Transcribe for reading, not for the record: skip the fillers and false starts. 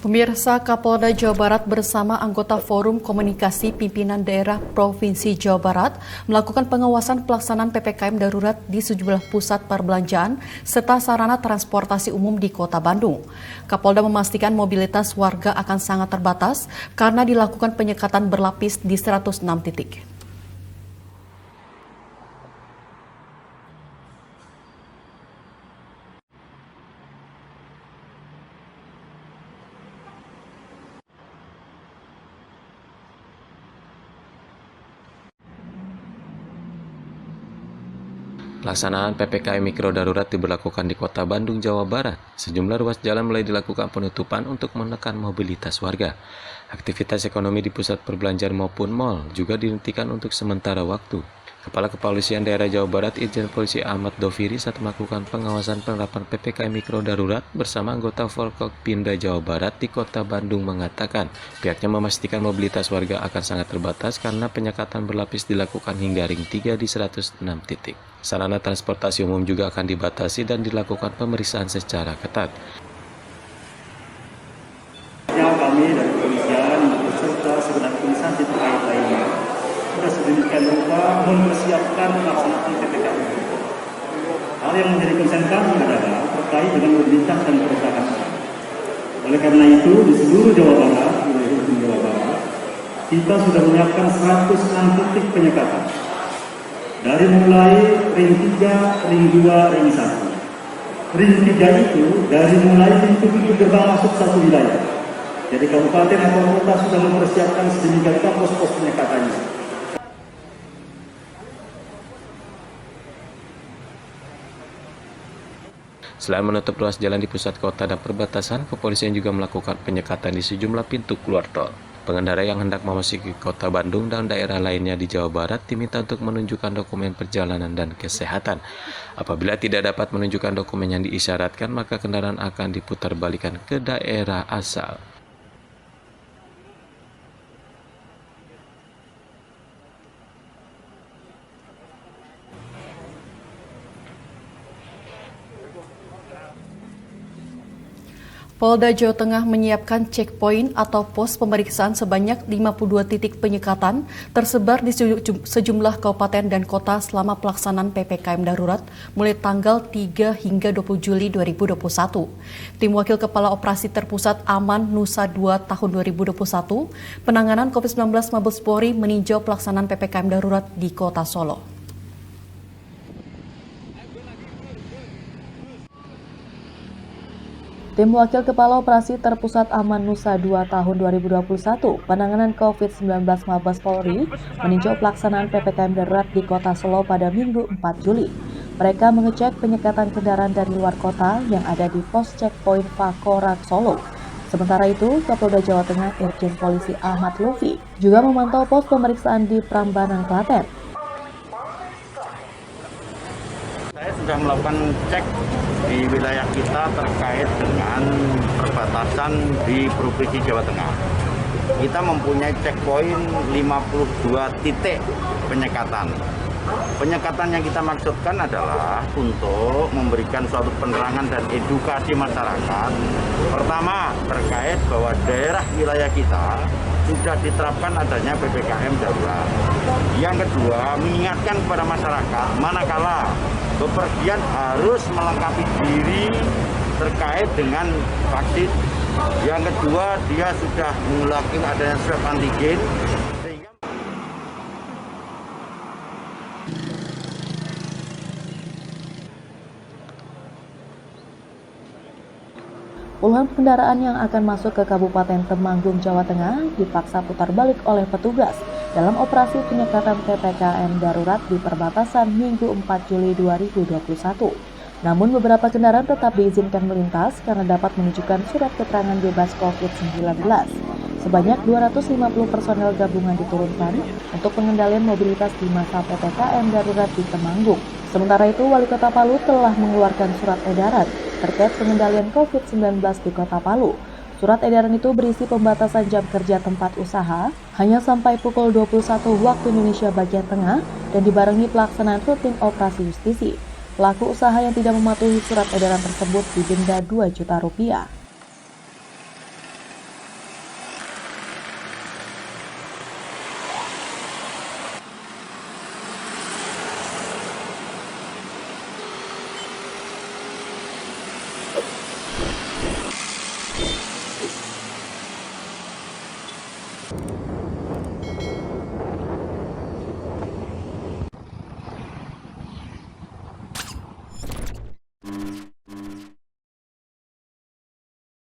Pemirsa, Kapolda Jawa Barat bersama anggota Forum Komunikasi Pimpinan Daerah Provinsi Jawa Barat melakukan pengawasan pelaksanaan PPKM darurat di sejumlah pusat perbelanjaan serta sarana transportasi umum di Kota Bandung. Kapolda memastikan mobilitas warga akan sangat terbatas karena dilakukan penyekatan berlapis di 106 titik. Pelaksanaan PPKM Mikro Darurat diberlakukan di Kota Bandung, Jawa Barat. Sejumlah ruas jalan mulai dilakukan penutupan untuk menekan mobilitas warga. Aktivitas ekonomi di pusat perbelanjaan maupun mal juga dihentikan untuk sementara waktu. Kepala Kepolisian Daerah Jawa Barat Irjen Polisi Ahmad Doviri saat melakukan pengawasan penerapan PPKM Mikro Darurat bersama anggota Forkopimda Jawa Barat di Kota Bandung mengatakan pihaknya memastikan mobilitas warga akan sangat terbatas karena penyekatan berlapis dilakukan hingga ring 3 di 106 titik. Sarana transportasi umum juga akan dibatasi dan dilakukan pemeriksaan secara ketat. Kami dari kepolisian beserta segenap instansi terkait lainnya sudah sedemikian rupa mempersiapkan pelaksanaan PPKM. Hal yang menjadi konsen kami adalah terkait dengan mobilitas dan pergerakan. Oleh karena itu, di seluruh Jawa Barat, kita sudah menyiapkan 106 titik penyekatan. Dari mulai ring 3, ring 2, ring 1. Ring 3 itu dari mulai pintu-pintu gerbang masuk satu wilayah. Jadi kabupaten atau kota sudah mempersiapkan sedemikian rupa pos-pos penyekatannya. Selain menutup ruas jalan di pusat kota dan perbatasan, kepolisian juga melakukan penyekatan di sejumlah pintu keluar tol. Pengendara yang hendak memasuki Kota Bandung dan daerah lainnya di Jawa Barat diminta untuk menunjukkan dokumen perjalanan dan kesehatan. Apabila tidak dapat menunjukkan dokumen yang diisyaratkan, maka kendaraan akan diputarbalikkan ke daerah asal. Polda Jawa Tengah menyiapkan checkpoint atau pos pemeriksaan sebanyak 52 titik penyekatan tersebar di sejumlah kabupaten dan kota selama pelaksanaan PPKM darurat mulai tanggal 3 hingga 20 Juli 2021. Tim Wakil Kepala Operasi Terpusat Aman Nusa 2 tahun 2021, penanganan COVID-19 Mabes Polri meninjau pelaksanaan PPKM darurat di Kota Solo. Tim Wakil Kepala Operasi Terpusat Aman Nusa 2 tahun 2021, penanganan COVID-19 Mabes Polri, meninjau pelaksanaan PPKM darurat di Kota Solo pada Minggu 4 Juli. Mereka mengecek penyekatan kendaraan dari luar kota yang ada di pos checkpoint Pakorak Solo. Sementara itu, Kapolda Jawa Tengah Irjen Polisi Ahmad Lufi juga memantau pos pemeriksaan di Prambanan, Klaten. Saya sudah melakukan cek di wilayah kita terkait dengan perbatasan di Provinsi Jawa Tengah. Kita mempunyai checkpoint 52 titik penyekatan. Penyekatan yang kita maksudkan adalah untuk memberikan suatu penerangan dan edukasi masyarakat. Pertama, terkait bahwa daerah wilayah kita sudah diterapkan adanya PPKM darurat. Yang kedua, mengingatkan kepada masyarakat manakala bepergian harus melengkapi diri terkait dengan vaksin. Yang kedua, dia sudah melakukan adanya swab antigen. Puluhan kendaraan yang akan masuk ke Kabupaten Temanggung, Jawa Tengah dipaksa putar balik oleh petugas dalam operasi penyekatan PPKM darurat di perbatasan Minggu 4 Juli 2021. Namun beberapa kendaraan tetap diizinkan melintas karena dapat menunjukkan surat keterangan bebas COVID-19. Sebanyak 250 personel gabungan diturunkan untuk pengendalian mobilitas di masa PPKM darurat di Temanggung. Sementara itu, Wali Kota Palu telah mengeluarkan surat edaran terkait pengendalian COVID-19 di Kota Palu. Surat edaran itu berisi pembatasan jam kerja tempat usaha hanya sampai pukul 21 waktu Indonesia bagian tengah dan dibarengi pelaksanaan rutin operasi justisi. Pelaku usaha yang tidak mematuhi surat edaran tersebut didenda Rp2 juta.